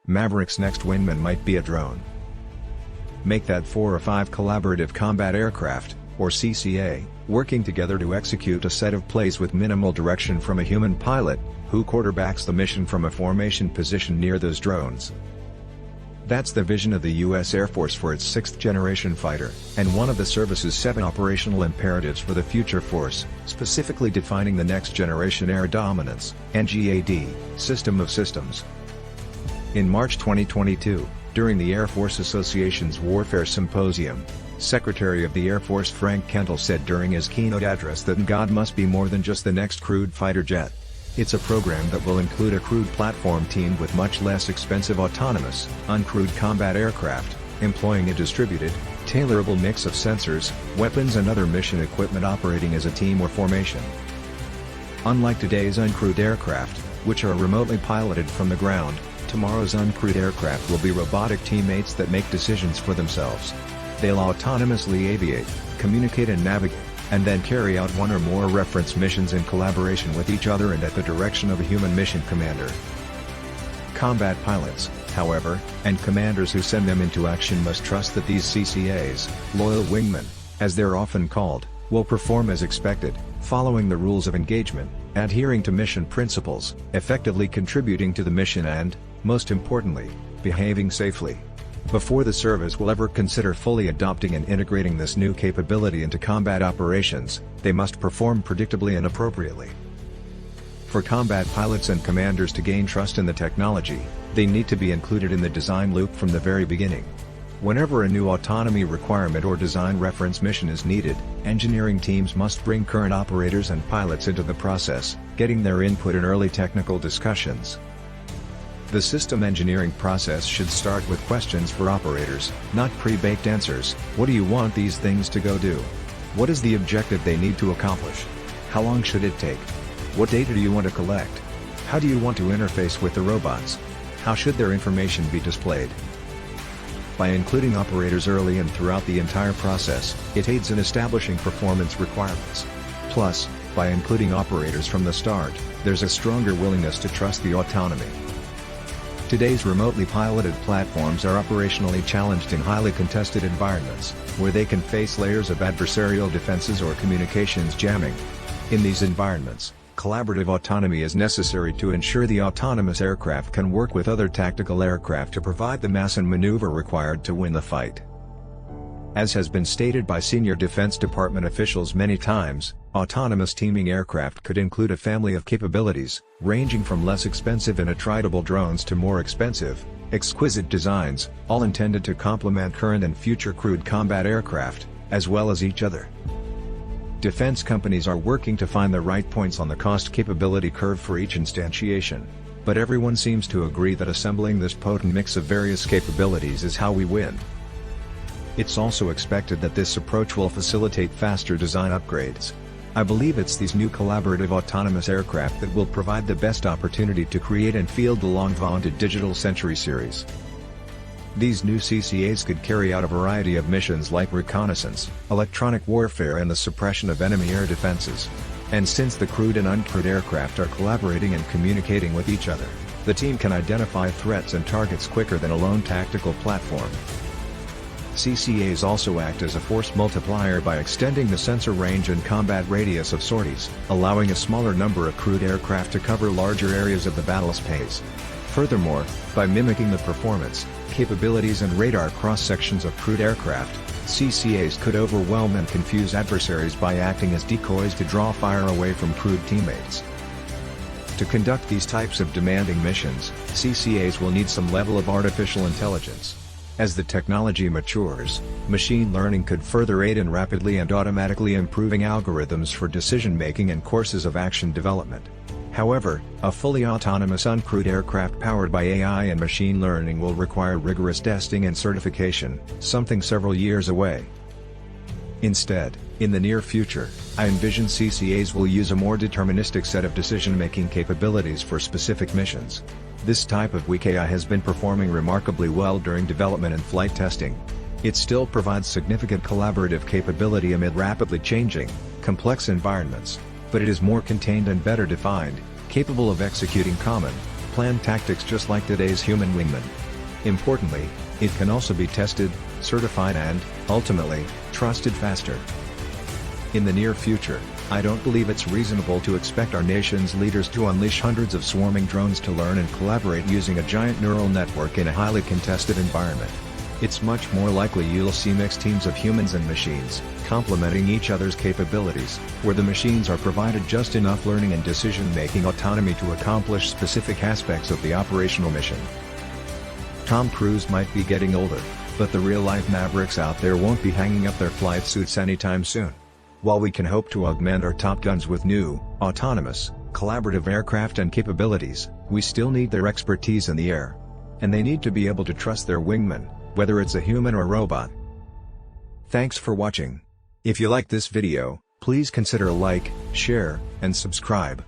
Maverick's next wingman might be a drone. Make that 4 or 5 collaborative combat aircraft, or CCA, working together to execute a set of plays with minimal direction from a human pilot, who quarterbacks the mission from a formation position near those drones. That's the vision of the U.S. Air Force for its 6th-generation fighter, and one of the service's 7 operational imperatives for the future force, specifically defining the next-generation air dominance (NGAD) system of systems. In March 2022, during the Air Force Association's Warfare Symposium, Secretary of the Air Force Frank Kendall said during his keynote address that NGAD must be more than just the next crewed fighter jet. It's a program that will include a crewed platform teamed with much less expensive autonomous, uncrewed combat aircraft, employing a distributed, tailorable mix of sensors, weapons and other mission equipment operating as a team or formation. Unlike today's uncrewed aircraft, which are remotely piloted from the ground, tomorrow's uncrewed aircraft will be robotic teammates that make decisions for themselves. They'll autonomously aviate, communicate and navigate, and then carry out one or more reference missions in collaboration with each other and at the direction of a human mission commander. Combat pilots, however, and commanders who send them into action must trust that these CCAs, loyal wingmen, as they're often called, will perform as expected, following the rules of engagement, adhering to mission principles, effectively contributing to the mission and, most importantly, behaving safely. Before the service will ever consider fully adopting and integrating this new capability into combat operations, they must perform predictably and appropriately. For combat pilots and commanders to gain trust in the technology, they need to be included in the design loop from the very beginning. Whenever a new autonomy requirement or design reference mission is needed, engineering teams must bring current operators and pilots into the process, getting their input in early technical discussions. The system engineering process should start with questions for operators, not pre-baked answers. What do you want these things to go do? What is the objective they need to accomplish? How long should it take? What data do you want to collect? How do you want to interface with the robots? How should their information be displayed? By including operators early and throughout the entire process, it aids in establishing performance requirements. Plus, by including operators from the start, there's a stronger willingness to trust the autonomy. Today's remotely piloted platforms are operationally challenged in highly contested environments, where they can face layers of adversarial defenses or communications jamming. In these environments, collaborative autonomy is necessary to ensure the autonomous aircraft can work with other tactical aircraft to provide the mass and maneuver required to win the fight. As has been stated by senior Defense Department officials many times, autonomous teaming aircraft could include a family of capabilities, ranging from less expensive and attritable drones to more expensive, exquisite designs, all intended to complement current and future crewed combat aircraft, as well as each other. Defense companies are working to find the right points on the cost-capability curve for each instantiation, but everyone seems to agree that assembling this potent mix of various capabilities is how we win. It's also expected that this approach will facilitate faster design upgrades. I believe it's these new collaborative autonomous aircraft that will provide the best opportunity to create and field the long-vaunted Digital Century series. These new CCAs could carry out a variety of missions like reconnaissance, electronic warfare and the suppression of enemy air defenses. And since the crewed and uncrewed aircraft are collaborating and communicating with each other, the team can identify threats and targets quicker than a lone tactical platform. CCAs also act as a force multiplier by extending the sensor range and combat radius of sorties, allowing a smaller number of crewed aircraft to cover larger areas of the battle space. Furthermore, by mimicking the performance, capabilities and radar cross-sections of crewed aircraft, CCAs could overwhelm and confuse adversaries by acting as decoys to draw fire away from crewed teammates. To conduct these types of demanding missions, CCAs will need some level of artificial intelligence. As the technology matures, machine learning could further aid in rapidly and automatically improving algorithms for decision-making and courses of action development. However, a fully autonomous uncrewed aircraft powered by AI and machine learning will require rigorous testing and certification, something several years away. Instead, in the near future, I envision CCAs will use a more deterministic set of decision-making capabilities for specific missions. This type of WCAI has been performing remarkably well during development and flight testing. It still provides significant collaborative capability amid rapidly changing, complex environments, but it is more contained and better defined, capable of executing common, planned tactics just like today's human wingman. Importantly, it can also be tested, certified and, ultimately, trusted faster. In the near future, I don't believe it's reasonable to expect our nation's leaders to unleash hundreds of swarming drones to learn and collaborate using a giant neural network in a highly contested environment. It's much more likely you'll see mixed teams of humans and machines, complementing each other's capabilities, where the machines are provided just enough learning and decision-making autonomy to accomplish specific aspects of the operational mission. Tom Cruise might be getting older, but the real-life Mavericks out there won't be hanging up their flight suits anytime soon. While we can hope to augment our Top Guns with new, autonomous, collaborative aircraft and capabilities, we still need their expertise in the air. And they need to be able to trust their wingman, whether it's a human or robot. Thanks for watching. If you like this video, please consider like, share, and subscribe.